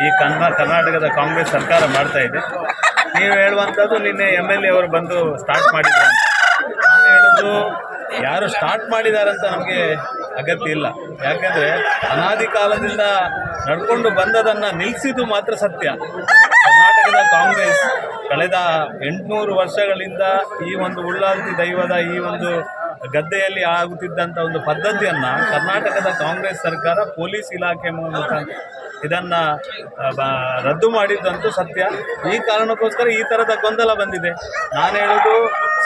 ಈ ಕರ್ನಾಟಕದ ಕಾಂಗ್ರೆಸ್ ಸರ್ಕಾರ ಮಾಡ್ತಾ ಇದೆ. ನೀವು ಹೇಳುವಂಥದ್ದು ನಿನ್ನೆ MLA ಅವರು ಬಂದು ಸ್ಟಾರ್ಟ್ ಮಾಡಿದ್ದಾರೆ ಅಂತ. ನಾನು ಹೇಳೋದು ಯಾರು ಸ್ಟಾರ್ಟ್ ಮಾಡಿದಾರಂತ ನಮಗೆ ಅಗತ್ಯ ಇಲ್ಲ. ಯಾಕೆಂದರೆ ಅನಾದಿ ಕಾಲದಿಂದ ನಡ್ಕೊಂಡು ಬಂದದನ್ನು ನಿಲ್ಲಿಸಿದ್ದು ಮಾತ್ರ ಸತ್ಯ. ಕರ್ನಾಟಕದ ಕಾಂಗ್ರೆಸ್ ಕಳೆದ 800 ವರ್ಷಗಳಿಂದ ಈ ಒಂದು ಉಳ್ಳಾಲ್ತಿ ದೈವದ ಈ ಒಂದು ಗದ್ದೆಯಲ್ಲಿ ಆಗುತ್ತಿದ್ದಂಥ ಒಂದು ಪದ್ಧತಿಯನ್ನು ಕರ್ನಾಟಕದ ಕಾಂಗ್ರೆಸ್ ಸರ್ಕಾರ ಪೊಲೀಸ್ ಇಲಾಖೆ ಮೂಲಕ ಇದನ್ನು ರದ್ದು ಮಾಡಿದ್ದಂತೂ ಸತ್ಯ. ಈ ಕಾರಣಕ್ಕೋಸ್ಕರ ಈ ಥರದ ಗೊಂದಲ ಬಂದಿದೆ. ನಾನು ಹೇಳೋದು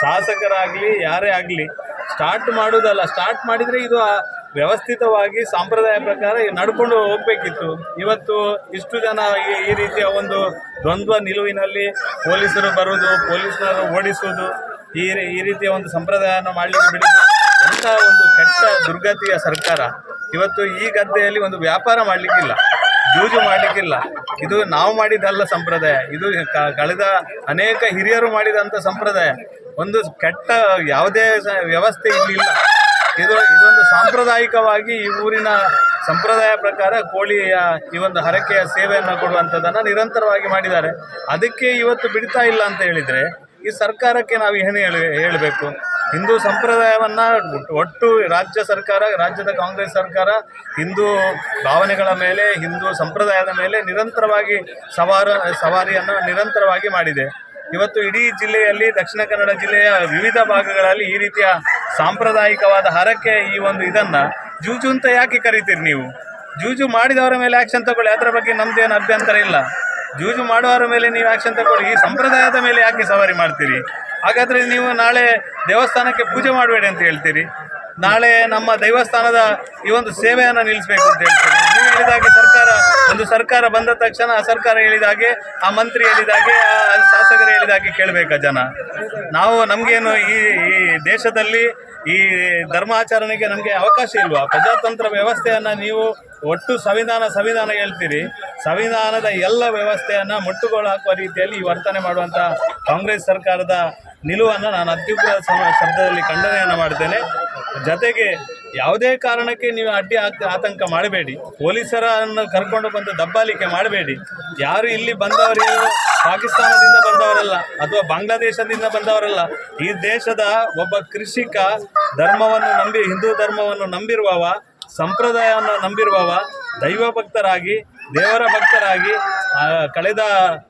ಶಾಸಕರಾಗಲಿ ಯಾರೇ ಆಗಲಿ ಸ್ಟಾರ್ಟ್ ಮಾಡೋದಲ್ಲ, ಸ್ಟಾರ್ಟ್ ಮಾಡಿದರೆ ಇದು ವ್ಯವಸ್ಥಿತವಾಗಿ ಸಂಪ್ರದಾಯ ಪ್ರಕಾರ ನಡ್ಕೊಂಡು ಹೋಗಬೇಕಿತ್ತು. ಇವತ್ತು ಇಷ್ಟು ಜನ ಈ ರೀತಿಯ ಒಂದು ದ್ವಂದ್ವ ನಿಲುವಿನಲ್ಲಿ ಪೊಲೀಸರು ಬರೋದು, ಪೊಲೀಸರು ಓಡಿಸೋದು, ಈ ರೀತಿಯ ಒಂದು ಸಂಪ್ರದಾಯನ ಮಾಡಲಿಕ್ಕೆ ಬಿಡೋದು ಎಂಥ ಒಂದು ಕೆಟ್ಟ ದುರ್ಗತಿಯ ಸರ್ಕಾರ. ಇವತ್ತು ಈ ಗದ್ದೆಯಲ್ಲಿ ಒಂದು ವ್ಯಾಪಾರ ಮಾಡಲಿಕ್ಕಿಲ್ಲ, ಜೂಜು ಮಾಡಲಿಕ್ಕಿಲ್ಲ. ಇದು ನಾವು ಮಾಡಿದ್ದಲ್ಲ ಸಂಪ್ರದಾಯ, ಇದು ಕಳೆದ ಅನೇಕ ಹಿರಿಯರು ಮಾಡಿದಂಥ ಸಂಪ್ರದಾಯ. ಒಂದು ಕೆಟ್ಟ ಯಾವುದೇ ವ್ಯವಸ್ಥೆ ಇಲ್ಲಿಲ್ಲ. ಇದೊಂದು ಸಾಂಪ್ರದಾಯಿಕವಾಗಿ ಈ ಊರಿನ ಸಂಪ್ರದಾಯ ಪ್ರಕಾರ ಕೋಳಿಯ ಈ ಒಂದು ಹರಕೆಯ ಸೇವೆಯನ್ನು ಕೊಡುವಂಥದ್ದನ್ನು ನಿರಂತರವಾಗಿ ಮಾಡಿದ್ದಾರೆ. ಅದಕ್ಕೆ ಇವತ್ತು ಬಿಡ್ತಾ ಇಲ್ಲ ಅಂತ ಹೇಳಿದರೆ ಈ ಸರ್ಕಾರಕ್ಕೆ ನಾವು ಏನು ಹೇಳಬೇಕು? ಹಿಂದೂ ಸಂಪ್ರದಾಯವನ್ನು ಒಟ್ಟು ರಾಜ್ಯದ ಕಾಂಗ್ರೆಸ್ ಸರ್ಕಾರ ಹಿಂದೂ ಭಾವನೆಗಳ ಮೇಲೆ, ಹಿಂದೂ ಸಂಪ್ರದಾಯದ ಮೇಲೆ ನಿರಂತರವಾಗಿ ಸವಾರಿಯನ್ನು ನಿರಂತರವಾಗಿ ಮಾಡಿದೆ. ಇವತ್ತು ಇಡೀ ಜಿಲ್ಲೆಯಲ್ಲಿ, ದಕ್ಷಿಣ ಕನ್ನಡ ಜಿಲ್ಲೆಯ ವಿವಿಧ ಭಾಗಗಳಲ್ಲಿ ಈ ರೀತಿಯ ಸಾಂಪ್ರದಾಯಿಕವಾದ ಹರಕೆ ಈ ಒಂದು ಇದನ್ನು ಜೂಜು ಅಂತ ಯಾಕೆ ಕರಿತೀರಿ ನೀವು? ಜೂಜು ಮಾಡಿದವರ ಮೇಲೆ ಆ್ಯಕ್ಷನ್ ತಗೊಳ್ಳಿ, ಅದರ ಬಗ್ಗೆ ನಮ್ಮದೇನು ಅಭ್ಯಂತರ ಇಲ್ಲ. ಜೂಜು ಮಾಡುವವರ ಮೇಲೆ ನೀವು ಆ್ಯಕ್ಷನ್ ತಗೊಳ್ಳಿ, ಈ ಸಂಪ್ರದಾಯದ ಮೇಲೆ ಯಾಕೆ ಸವಾರಿ ಮಾಡ್ತೀರಿ? ಹಾಗಾದರೆ ನೀವು ನಾಳೆ ದೇವಸ್ಥಾನಕ್ಕೆ ಪೂಜೆ ಮಾಡಬೇಡಿ ಅಂತ ಹೇಳ್ತೀರಿ, ನಾಳೆ ನಮ್ಮ ದೇವಸ್ಥಾನದ ಈ ಒಂದು ಸೇವೆಯನ್ನು ನಿಲ್ಲಿಸಬೇಕು ಅಂತ ಹೇಳ್ತೀರಿ. ನೀವು ಹೇಳಿದಾಗೆ ಸರ್ಕಾರ ಬಂದ ತಕ್ಷಣ ಆ ಸರ್ಕಾರ ಹೇಳಿದಾಗೆ, ಆ ಮಂತ್ರಿ ಹೇಳಿದಾಗೆ, ಆ ಶಾಸಕರು ಹೇಳಿದಾಗೆ ಕೇಳಬೇಕಾ ಜನ? ನಮಗೇನು ಈ ದೇಶದಲ್ಲಿ ಈ ಧರ್ಮಾಚರಣೆಗೆ ನಮಗೆ ಅವಕಾಶ ಇಲ್ವಾ? ಪ್ರಜಾತಂತ್ರ ವ್ಯವಸ್ಥೆಯನ್ನು ನೀವು ಒಟ್ಟು ಸಂವಿಧಾನ ಹೇಳ್ತೀರಿ. ಸಂವಿಧಾನದ ಎಲ್ಲ ವ್ಯವಸ್ಥೆಯನ್ನು ಮುಟ್ಟುಗೋಲು ಹಾಕುವ ರೀತಿಯಲ್ಲಿ ಈ ವರ್ತನೆ ಮಾಡುವಂಥ ಕಾಂಗ್ರೆಸ್ ಸರ್ಕಾರದ ನಿಲುವನ್ನು ನಾನು ಅತ್ಯುಗ್ರ ಶಬ್ದದಲ್ಲಿ ಖಂಡನೆಯನ್ನು ಮಾಡ್ತೇನೆ. ಜೊತೆಗೆ ಯಾವುದೇ ಕಾರಣಕ್ಕೆ ನೀವು ಆತಂಕ ಮಾಡಬೇಡಿ, ಪೊಲೀಸರನ್ನು ಕರ್ಕೊಂಡು ಬಂದು ದಬ್ಬಾಳಿಕೆ ಮಾಡಬೇಡಿ. ಯಾರು ಇಲ್ಲಿ ಬಂದವರು ಪಾಕಿಸ್ತಾನದಿಂದ ಬಂದವರಲ್ಲ ಅಥವಾ ಬಾಂಗ್ಲಾದೇಶದಿಂದ ಬಂದವರಲ್ಲ. ಈ ದೇಶದ ಒಬ್ಬ ಕೃಷಿಕ ಧರ್ಮವನ್ನು ನಂಬಿ, ಹಿಂದೂ ಧರ್ಮವನ್ನು ನಂಬಿರುವವ, ಸಂಪ್ರದಾಯವನ್ನು ನಂಬಿರುವವ, ದೈವ ಭಕ್ತರಾಗಿ, ದೇವರ ಭಕ್ತರಾಗಿ ಕಳೆದ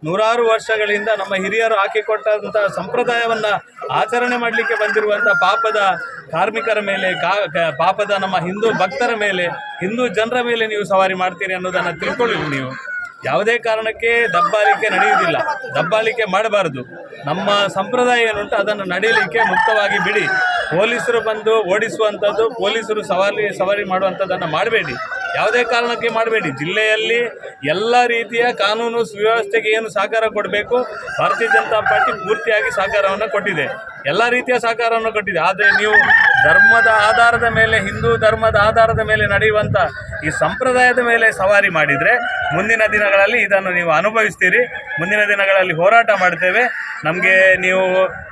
100 ವರ್ಷಗಳಿಂದ ನಮ್ಮ ಹಿರಿಯರು ಹಾಕಿಕೊಟ್ಟಂಥ ಸಂಪ್ರದಾಯವನ್ನು ಆಚರಣೆ ಮಾಡಲಿಕ್ಕೆ ಬಂದಿರುವಂಥ ಪಾಪದ ಕಾರ್ಮಿಕರ ಮೇಲೆ, ಪಾಪದ ನಮ್ಮ ಹಿಂದೂ ಭಕ್ತರ ಮೇಲೆ, ಹಿಂದೂ ಜನರ ಮೇಲೆ ನೀವು ಸವಾರಿ ಮಾಡ್ತೀರಿ ಅನ್ನೋದನ್ನು ತಿಳ್ಕೊಳ್ಳಿ. ನೀವು ಯಾವುದೇ ಕಾರಣಕ್ಕೆ ದಬ್ಬಾಳಿಕೆ ನಡೆಯುವುದಿಲ್ಲ, ದಬ್ಬಾಳಿಕೆ ಮಾಡಬಾರದು. ನಮ್ಮ ಸಂಪ್ರದಾಯ ಏನುಂಟು ಅದನ್ನು ನಡೆಯಲಿಕ್ಕೆ ಮುಕ್ತವಾಗಿ ಬಿಡಿ. ಪೊಲೀಸರು ಬಂದು ಓಡಿಸುವಂಥದ್ದು, ಪೊಲೀಸರು ಸವಾರಿ ಮಾಡುವಂಥದ್ದನ್ನು ಮಾಡಬೇಡಿ, ಯಾವುದೇ ಕಾರಣಕ್ಕೆ ಮಾಡಬೇಡಿ. ಜಿಲ್ಲೆಯಲ್ಲಿ ಎಲ್ಲ ರೀತಿಯ ಕಾನೂನು ಸುವ್ಯವಸ್ಥೆಗೆ ಏನು ಸಹಕಾರ ಕೊಡಬೇಕು ಭಾರತೀಯ ಜನತಾ ಪಾರ್ಟಿ ಪೂರ್ತಿಯಾಗಿ ಸಹಕಾರವನ್ನು ಕೊಟ್ಟಿದೆ, ಎಲ್ಲ ರೀತಿಯ ಸಹಕಾರವನ್ನು ಕೊಟ್ಟಿದೆ. ಆದರೆ ನೀವು ಧರ್ಮದ ಆಧಾರದ ಮೇಲೆ, ಹಿಂದೂ ಧರ್ಮದ ಆಧಾರದ ಮೇಲೆ ನಡೆಯುವಂಥ ಈ ಸಂಪ್ರದಾಯದ ಮೇಲೆ ಸವಾರಿ ಮಾಡಿದರೆ ಮುಂದಿನ ದಿನಗಳಲ್ಲಿ ಇದನ್ನು ನೀವು ಅನುಭವಿಸ್ತೀರಿ. ಮುಂದಿನ ದಿನಗಳಲ್ಲಿ ಹೋರಾಟ ಮಾಡ್ತೇವೆ. ನಮಗೆ ನೀವು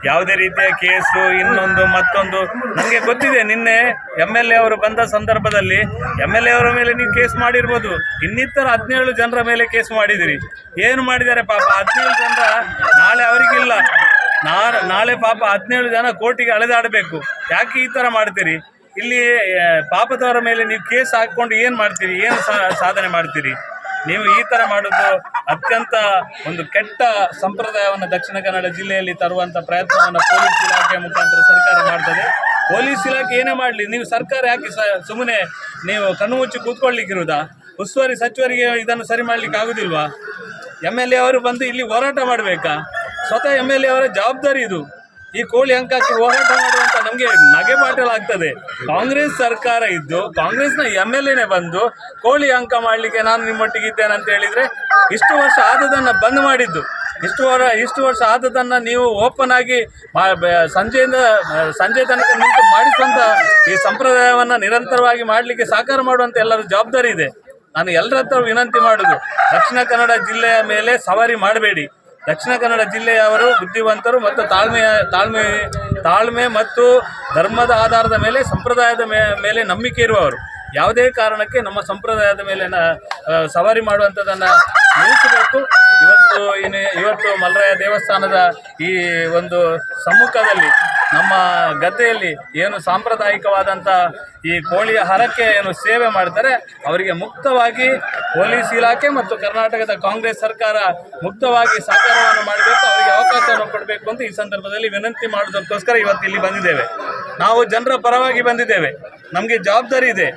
ಯಾವುದೇ ರೀತಿಯ ಕೇಸು, ಇನ್ನೊಂದು ಮತ್ತೊಂದು, ನಮಗೆ ಗೊತ್ತಿದೆ. ನಿನ್ನೆ MLA ಅವರು ಬಂದ ಸಂದರ್ಭದಲ್ಲಿ MLA ಅವರ ಮೇಲೆ ನೀವು ಕೇಸ್ ಮಾಡಿರ್ಬೋದು, ಇನ್ನಿತರ 17 ಜನರ ಮೇಲೆ ಕೇಸ್ ಮಾಡಿದಿರಿ. ಏನು ಮಾಡಿದ್ದಾರೆ ಪಾಪ 17 ಜನರ ನಾಳೆ ಅವರಿಗಿಲ್ಲ, ನಾಳೆ ಪಾಪ 17 ಜನ ಕೋರ್ಟಿಗೆ ಅಲೆದಾಡಬೇಕು. ಯಾಕೆ ಈ ಥರ ಮಾಡ್ತೀರಿ? ಇಲ್ಲಿ ಪಾಪದವರ ಮೇಲೆ ನೀವು ಕೇಸ್ ಹಾಕ್ಕೊಂಡು ಏನು ಮಾಡ್ತೀರಿ? ಏನು ಸಾಧನೆ ಮಾಡ್ತೀರಿ? ನೀವು ಈ ಥರ ಮಾಡೋದು ಅತ್ಯಂತ ಒಂದು ಕೆಟ್ಟ ಸಂಪ್ರದಾಯವನ್ನು ದಕ್ಷಿಣ ಕನ್ನಡ ಜಿಲ್ಲೆಯಲ್ಲಿ ತರುವಂಥ ಪ್ರಯತ್ನವನ್ನು ಪೊಲೀಸ್ ಇಲಾಖೆ ಮುಖಾಂತರ ಸರ್ಕಾರ ಮಾಡ್ತದೆ. ಪೊಲೀಸ್ ಇಲಾಖೆ ಏನೇ ಮಾಡಲಿ, ನೀವು ಸರ್ಕಾರ ಯಾಕೆ ಸುಮ್ಮನೆ ನೀವು ಕಣ್ಣು ಮುಚ್ಚಿ ಕೂತ್ಕೊಳ್ಳಿಕ್ಕಿರುವುದಾ? ಉಸ್ತುವಾರಿ ಸಚಿವರಿಗೆ ಇದನ್ನು ಸರಿ ಮಾಡಲಿಕ್ಕೆ ಆಗೋದಿಲ್ವಾ? MLA ಅವರು ಬಂದು ಇಲ್ಲಿ ಹೋರಾಟ ಮಾಡಬೇಕಾ? ಸ್ವತಃ MLA ಅವರ ಜವಾಬ್ದಾರಿ ಇದು. ಈ ಕೋಳಿ ಅಂಕಕ್ಕೆ ಹೋರಾಟ ಮಾಡುವಂಥ ನಮಗೆ ನಗೆಪಾಟಲಾಗ್ತದೆ. ಕಾಂಗ್ರೆಸ್ ಸರ್ಕಾರ ಇದ್ದು ಕಾಂಗ್ರೆಸ್ನ MLAನೇ ಬಂದು ಕೋಳಿ ಅಂಕ ಮಾಡಲಿಕ್ಕೆ ನಾನು ನಿಮ್ಮೊಟ್ಟಿಗಿದ್ದೇನೆ ಅಂತ ಹೇಳಿದರೆ, ಇಷ್ಟು ವರ್ಷ ಆದದನ್ನು ಬಂದ್ ಮಾಡಿದ್ದು, ಇಷ್ಟು ವರ್ಷ ಆದದನ್ನು ನೀವು ಓಪನ್ ಆಗಿ ಸಂಜೆ ತನಕ ನಿಂತು ಮಾಡಿಸುವಂಥ ಈ ಸಂಪ್ರದಾಯವನ್ನು ನಿರಂತರವಾಗಿ ಮಾಡಲಿಕ್ಕೆ ಸಹಕಾರ ಮಾಡುವಂಥ ಎಲ್ಲರ ಜವಾಬ್ದಾರಿ ಇದೆ. ನಾನು ಎಲ್ಲರ ಹತ್ರ ವಿನಂತಿ ಮಾಡೋದು, ದಕ್ಷಿಣ ಕನ್ನಡ ಜಿಲ್ಲೆಯ ಮೇಲೆ ಸವಾರಿ ಮಾಡಬೇಡಿ. ದಕ್ಷಿಣ ಕನ್ನಡ ಜಿಲ್ಲೆಯವರು ಬುದ್ಧಿವಂತರು ಮತ್ತು ತಾಳ್ಮೆ ಮತ್ತು ಧರ್ಮದ ಆಧಾರದ ಮೇಲೆ, ಸಂಪ್ರದಾಯದ ಮೇಲೆ ನಂಬಿಕೆ ಇರುವವರು. ಯಾವುದೇ ಕಾರಣಕ್ಕೆ ನಮ್ಮ ಸಂಪ್ರದಾಯದ ಮೇಲೆ ಸವಾರಿ ಮಾಡುವಂಥದ್ದನ್ನು ನಿಲ್ಲಿಸಬೇಕು. ಇವತ್ತು ಮಲ್ಲರಾಯ ದೇವಸ್ಥಾನದ ಈ ಒಂದು ಸಮ್ಮುಖದಲ್ಲಿ ನಮ್ಮ ಗದ್ದೆಯಲ್ಲಿ ಏನು ಸಾಂಪ್ರದಾಯಿಕವಾದಂಥ ಈ ಕೋಳಿಯ ಹರಕೆ ಏನು ಸೇವೆ ಮಾಡ್ತಾರೆ ಅವರಿಗೆ ಮುಕ್ತವಾಗಿ ಪೊಲೀಸ್ ಇಲಾಖೆ ಮತ್ತು ಕರ್ನಾಟಕದ ಕಾಂಗ್ರೆಸ್ ಸರ್ಕಾರ ಮುಕ್ತವಾಗಿ ಸಹಕಾರವನ್ನು ಮಾಡಬೇಕು, ಅವರಿಗೆ ಅವಕಾಶವನ್ನು ಕೊಡಬೇಕು ಅಂತ ಈ ಸಂದರ್ಭದಲ್ಲಿ ವಿನಂತಿ ಮಾಡೋದಕ್ಕೋಸ್ಕರ ಇವತ್ತು ಇಲ್ಲಿ ಬಂದಿದ್ದೇವೆ. ನಾವು ಜನರ ಪರವಾಗಿ ಬಂದಿದ್ದೇವೆ, ನಮಗೆ ಜವಾಬ್ದಾರಿ ಇದೆ.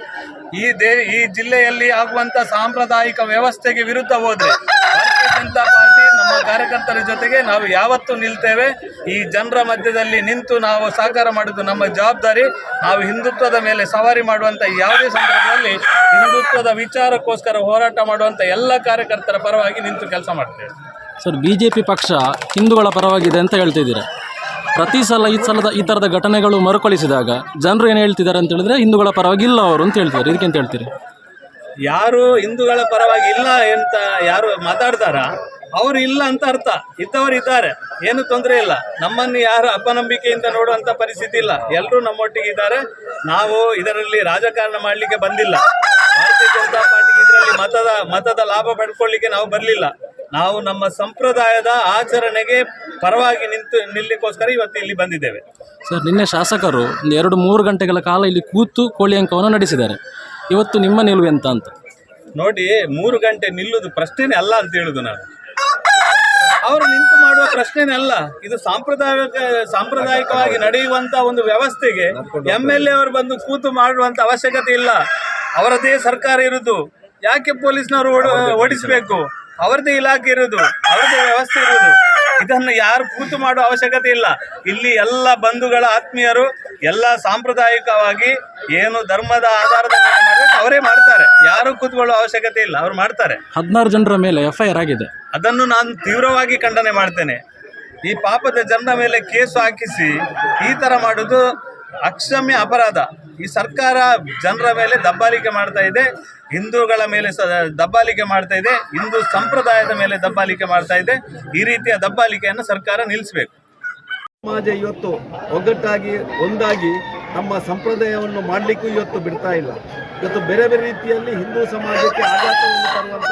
ಈ ಜಿಲ್ಲೆಯಲ್ಲಿ ಆಗುವಂಥ ಸಾಂಪ್ರದಾಯಿಕ ವ್ಯವಸ್ಥೆಗೆ ವಿರುದ್ಧ ಹೋದರೆ ಭಾರತೀಯ ಜನತಾ ಪಾರ್ಟಿ ನಮ್ಮ ಕಾರ್ಯಕರ್ತರ ಜೊತೆಗೆ ನಾವು ಯಾವತ್ತೂ ನಿಲ್ತೇವೆ. ಈ ಜನರ ಮಧ್ಯದಲ್ಲಿ ನಿಂತು ನಾವು ಸಹಕಾರ ಮಾಡೋದು ನಮ್ಮ ಜವಾಬ್ದಾರಿ. ನಾವು ಹಿಂದುತ್ವದ ಮೇಲೆ ಸವಾರಿ ಮಾಡುವಂಥ ಯಾವುದೇ ಸಂದರ್ಭದಲ್ಲಿ ಹಿಂದುತ್ವದ ವಿಚಾರಕ್ಕೋಸ್ಕರ ಹೋರಾಟ ಮಾಡುವಂಥ ಎಲ್ಲ ಕಾರ್ಯಕರ್ತರ ಪರವಾಗಿ ನಿಂತು ಕೆಲಸ ಮಾಡ್ತೇವೆ. ಸರ್, BJP ಪಕ್ಷ ಹಿಂದೂಗಳ ಪರವಾಗಿದೆ ಅಂತ ಹೇಳ್ತಿದ್ದೀರಾ. ಪ್ರತಿ ಸಲ ಈ ಥರದ ಘಟನೆಗಳು ಮರುಕಳಿಸಿದಾಗ ಜನರು ಏನು ಹೇಳ್ತಿದ್ದಾರೆ ಅಂತ ಹೇಳಿದ್ರೆ ಹಿಂದೂಗಳ ಪರವಾಗಿ ಇಲ್ಲ ಅವರು ಅಂತ ಹೇಳ್ತಾರೆ. ಇದಕ್ಕೆಂತ ಹೇಳ್ತೀರಿ? ಯಾರು ಹಿಂದೂಗಳ ಪರವಾಗಿ ಇಲ್ಲ ಅಂತ ಯಾರು ಮಾತಾಡ್ತಾರ ಅವರು ಇಲ್ಲ ಅಂತ ಅರ್ಥ. ಇದ್ದವರು ಇದ್ದಾರೆ, ಏನು ತೊಂದರೆ ಇಲ್ಲ. ನಮ್ಮನ್ನು ಯಾರು ಅಪನಂಬಿಕೆಯಿಂದ ನೋಡುವಂಥ ಪರಿಸ್ಥಿತಿ ಇಲ್ಲ, ಎಲ್ಲರೂ ನಮ್ಮೊಟ್ಟಿಗೆ ಇದ್ದಾರೆ. ನಾವು ಇದರಲ್ಲಿ ರಾಜಕಾರಣ ಮಾಡಲಿಕ್ಕೆ ಬಂದಿಲ್ಲ. ಭಾರತೀಯ ಜನತಾ ಪಾರ್ಟಿಗೆ ಇದರಲ್ಲಿ ಮತದ ಲಾಭ ಪಡ್ಕೊಳ್ಳಿಕ್ಕೆ ನಾವು ಬರಲಿಲ್ಲ. ನಾವು ನಮ್ಮ ಸಂಪ್ರದಾಯದ ಆಚರಣೆಗೆ ಪರವಾಗಿ ನಿಲ್ಲಕ್ಕೋಸ್ಕರ ಇವತ್ತು ಇಲ್ಲಿ ಬಂದಿದ್ದೇವೆ. ಸರ್, ನಿನ್ನೆ ಶಾಸಕರು 2-3 ಗಂಟೆಗಳ ಕಾಲ ಇಲ್ಲಿ ಕೂತು ಕೋಳಿ ಅಂಕವನ್ನು ನಡೆಸಿದ್ದಾರೆ. ಇವತ್ತು ನಿಮ್ಮ ನಿಲುವು ಎಂತ ಅಂತ ನೋಡಿ. 3 ಗಂಟೆ ನಿಲ್ಲುವುದು ಪ್ರಶ್ನೆನೇ ಅಲ್ಲ ಅಂತ ಹೇಳುದು ನಾನು. ಅವರು ನಿಂತು ಮಾಡುವ ಪ್ರಶ್ನೆನೇ ಅಲ್ಲ. ಇದು ಸಾಂಪ್ರದಾಯಿಕವಾಗಿ ನಡೆಯುವಂತ ಒಂದು ವ್ಯವಸ್ಥೆಗೆ MLA ಅವರು ಬಂದು ಕೂತು ಮಾಡುವಂತ ಅವಶ್ಯಕತೆ ಇಲ್ಲ. ಅವರದೇ ಸರ್ಕಾರ ಇರುವುದು, ಯಾಕೆ ಪೊಲೀಸ್ನವರು ಓಡಿಸಬೇಕು? ಅವರದೇ ಇಲಾಖೆ ಇರುವುದು, ಅವರದೇ ವ್ಯವಸ್ಥೆ ಇರುವುದು. ಇದನ್ನು ಯಾರು ಕೂತು ಮಾಡುವ ಅವಶ್ಯಕತೆ ಇಲ್ಲ. ಇಲ್ಲಿ ಎಲ್ಲ ಬಂಧುಗಳ ಆತ್ಮೀಯರು ಎಲ್ಲ ಸಾಂಪ್ರದಾಯಿಕವಾಗಿ ಏನು ಧರ್ಮದ ಆಧಾರದ ಮೇಲೆ ಮಾಡಬೇಕು ಅವರೇ ಮಾಡ್ತಾರೆ. ಯಾರು ಕೂತ್ಕೊಳ್ಳುವ ಅವಶ್ಯಕತೆ ಇಲ್ಲ, ಅವರು ಮಾಡ್ತಾರೆ. 16 ಜನರ ಮೇಲೆ FIR ಆಗಿದೆ. ಅದನ್ನು ನಾನು ತೀವ್ರವಾಗಿ ಖಂಡನೆ ಮಾಡ್ತೇನೆ. ಈ ಪಾಪದ ಜನರ ಮೇಲೆ ಕೇಸು ಹಾಕಿಸಿ ಈ ಥರ ಮಾಡೋದು ಅಕ್ಷಮ್ಯ ಅಪರಾಧ. ಈ ಸರ್ಕಾರ ಜನರ ಮೇಲೆ ದಬ್ಬಾಳಿಕೆ ಮಾಡ್ತಾ ಇದೆ, ಹಿಂದೂಗಳ ಮೇಲೆ ದಬ್ಬಾಳಿಕೆ ಮಾಡ್ತಾ ಇದೆ, ಹಿಂದೂ ಸಂಪ್ರದಾಯದ ಮೇಲೆ ದಬ್ಬಾಳಿಕೆ ಮಾಡ್ತಾ ಇದೆ. ಈ ರೀತಿಯ ದಬ್ಬಾಳಿಕೆಯನ್ನು ಸರ್ಕಾರ ನಿಲ್ಲಿಸಬೇಕು. ಸಮಾಜ ಇವತ್ತು ಒಗ್ಗಟ್ಟಾಗಿ ಒಂದಾಗಿ ನಮ್ಮ ಸಂಪ್ರದಾಯವನ್ನು ಮಾಡಲಿಕ್ಕೂ ಇವತ್ತು ಬಿಡ್ತಾ ಇಲ್ಲ. ಇವತ್ತು ಬೇರೆ ಬೇರೆ ರೀತಿಯಲ್ಲಿ ಹಿಂದೂ ಸಮಾಜಕ್ಕೆ ಆಘಾತವನ್ನು ತರುವಂಥ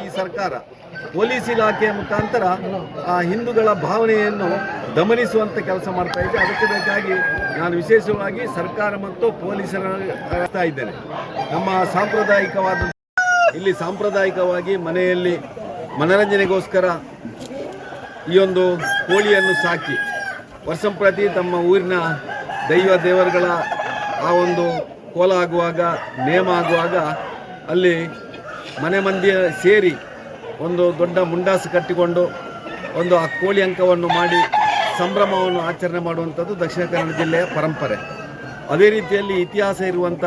ಈ ಸರ್ಕಾರ ಪೊಲೀಸ್ ಇಲಾಖೆಯ ಮುಖಾಂತರ ಆ ಹಿಂದೂಗಳ ಭಾವನೆಯನ್ನು ದಮನಿಸುವಂಥ ಕೆಲಸ ಮಾಡ್ತಾ ಇದೆ. ಅದಕ್ಕೆ ಬೇಕಾಗಿ ನಾನು ವಿಶೇಷವಾಗಿ ಸರ್ಕಾರ ಮತ್ತು ಪೊಲೀಸರ ಹೇಳ್ತಾ ಇದ್ದೇನೆ. ನಮ್ಮ ಸಾಂಪ್ರದಾಯಿಕವಾಗಿ ಮನೆಯಲ್ಲಿ ಮನರಂಜನೆಗೋಸ್ಕರ ಈ ಒಂದು ಕೋಳಿಯನ್ನು ಸಾಕಿ ವರ್ಷಂಪ್ರತಿ ತಮ್ಮ ಊರಿನ ದೇವರುಗಳ ಆ ಒಂದು ಕೋಲ ಆಗುವಾಗ, ನೇಮ ಆಗುವಾಗ ಅಲ್ಲಿ ಮನೆ ಮಂದಿ ಸೇರಿ ಒಂದು ದೊಡ್ಡ ಮುಂಡಾಸು ಕಟ್ಟಿಕೊಂಡು ಒಂದು ಆ ಕೋಳಿ ಅಂಕವನ್ನು ಮಾಡಿ ಸಂಭ್ರಮವನ್ನು ಆಚರಣೆ ಮಾಡುವಂಥದ್ದು ದಕ್ಷಿಣ ಕನ್ನಡ ಜಿಲ್ಲೆಯ ಪರಂಪರೆ. ಅದೇ ರೀತಿಯಲ್ಲಿ ಇತಿಹಾಸ ಇರುವಂಥ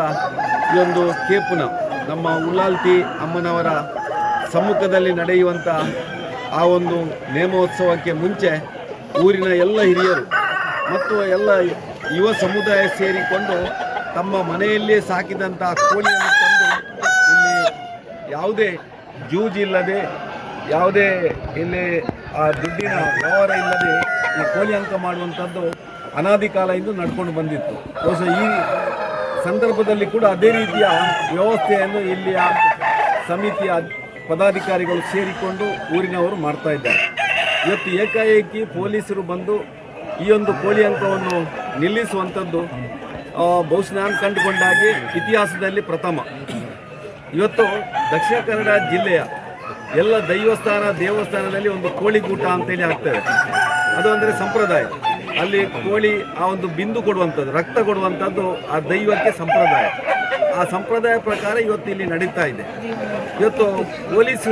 ಈ ಒಂದು ಕೇಪುನ ನಮ್ಮ ಉಳ್ಳಾಲ್ತಿ ಅಮ್ಮನವರ ಸಮ್ಮುಖದಲ್ಲಿ ನಡೆಯುವಂಥ ಆ ಒಂದು ನೇಮೋತ್ಸವಕ್ಕೆ ಮುಂಚೆ ಊರಿನ ಎಲ್ಲ ಹಿರಿಯರು ಮತ್ತು ಎಲ್ಲ ಯುವ ಸಮುದಾಯ ಸೇರಿಕೊಂಡು ತಮ್ಮ ಮನೆಯಲ್ಲೇ ಸಾಕಿದಂಥ ಕೋಳಿಯನ್ನು ತಂದು ಇಲ್ಲಿ ಯಾವುದೇ ಜೂಜಿಲ್ಲದೆ, ಯಾವುದೇ ಇಲ್ಲಿ ಆ ದುಡ್ಡಿನ ವ್ಯವಹಾರ ಇಲ್ಲದೆ ಈ ಕೋಳಿ ಅಂಕ ಮಾಡುವಂಥದ್ದು ಅನಾದಿ ಕಾಲದಿಂದ ನಡ್ಕೊಂಡು ಬಂದಿತ್ತು. ಬಹುಶಃ ಈ ಸಂದರ್ಭದಲ್ಲಿ ಕೂಡ ಅದೇ ರೀತಿಯ ವ್ಯವಸ್ಥೆಯನ್ನು ಇಲ್ಲಿಯ ಸಮಿತಿಯ ಪದಾಧಿಕಾರಿಗಳು ಸೇರಿಕೊಂಡು ಊರಿನವರು ಮಾಡ್ತಾ ಇದ್ದಾರೆ. ಇವತ್ತು ಏಕಾಏಕಿ ಪೊಲೀಸರು ಬಂದು ಈ ಒಂದು ಕೋಳಿ ಅಂಕವನ್ನು ನಿಲ್ಲಿಸುವಂಥದ್ದು ಬಹುಶಃ ನಾನು ಕಂಡುಕೊಂಡಾಗಿ ಇತಿಹಾಸದಲ್ಲಿ ಪ್ರಥಮ. ಇವತ್ತು ದಕ್ಷಿಣ ಕನ್ನಡ ಜಿಲ್ಲೆಯ ಎಲ್ಲ ದೇವಸ್ಥಾನದಲ್ಲಿ ಒಂದು ಕೋಳಿಗೂಟ ಅಂತೇಳಿ ಆಗ್ತದೆ. ಅದು ಅಂದರೆ ಸಂಪ್ರದಾಯ. ಅಲ್ಲಿ ಕೋಳಿ ಆ ಒಂದು ಬಿಂದು ಕೊಡುವಂಥದ್ದು, ರಕ್ತ ಕೊಡುವಂಥದ್ದು ಆ ದೈವಕ್ಕೆ ಸಂಪ್ರದಾಯ. ಆ ಸಂಪ್ರದಾಯ ಪ್ರಕಾರ ಇವತ್ತು ಇಲ್ಲಿ ನಡೀತಾ ಇದೆ. ಇವತ್ತು ಪೊಲೀಸ್